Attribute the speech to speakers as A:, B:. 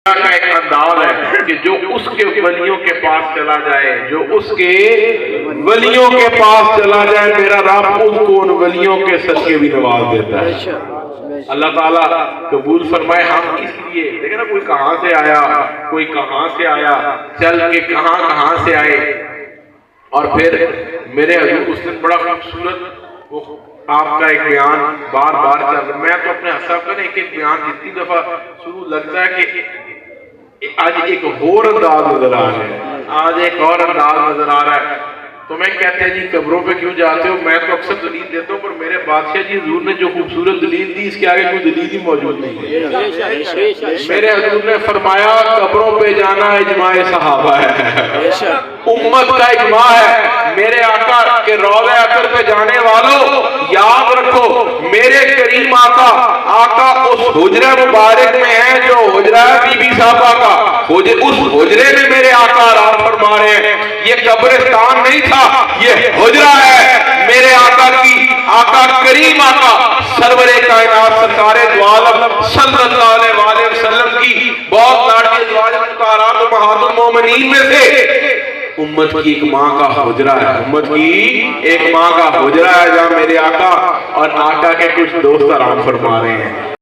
A: کا ایک انداز ہے کہ جو اس کے ولیوں کے پاس چلا جائے، جو اس کے ولیوں کے پاس چلا جائے، میرا رب اس کو ان ولیوں کے صدقے بھی نواز دیتا ہے۔ اللہ تعالیٰ قبول فرمائے۔ ہم اس لیے دیکھیں نا، کوئی کہاں سے آیا، کوئی کہاں سے آیا، چل کے کہاں سے آئے، اور پھر میرے حضور اس دن بڑا خوبصورت آپ کا ایک بیان بار بار چل رہا ہے۔ میں تو اپنے حساب کا ایک بیان جتنی دفعہ شروع لگتا ہے کہ آج ایک اور انداز نظر آ رہا ہے، آج ایک اور انداز نظر آ رہا ہے۔ تو میں کہتے ہیں جی قبروں پہ کیوں جاتے ہو؟ میں تو اکثر دلیل دیتا ہوں، پر میرے بادشاہ جی حضور نے جو خوبصورت دلیل دی، اس کے آگے کوئی دلیل ہی موجود نہیں ہے۔ میرے حضور نے فرمایا قبروں پہ جانا اجماع صحابہ ہے، امت کا اجماع ہے۔ میرے آقا کے روضہ اطہر پہ جانے والوں یاد رکھو، میرے کریم آقا اس حجرہ مبارک میں ہیں جو حجرہ بی بی صاحبہ کا، اس حجرے میں میرے آقا آرام فرما رہے ہیں۔ یہ قبرستان نہیں تھا، یہ حجرہ ہے میرے آقا کی، آقا کریم آقا سرور کائنات سرکار دو عالم صلی اللہ علیہ وآلہ وسلم کی بہت لاڈلی ازواج مطہرات امہات المومنین میں سے امت کی ایک ماں کا حجرہ ہے، امت کی ایک ماں کا حجرہ ہے جہاں میرے آقا اور آقا کے کچھ دوست آرام فرما رہے ہیں۔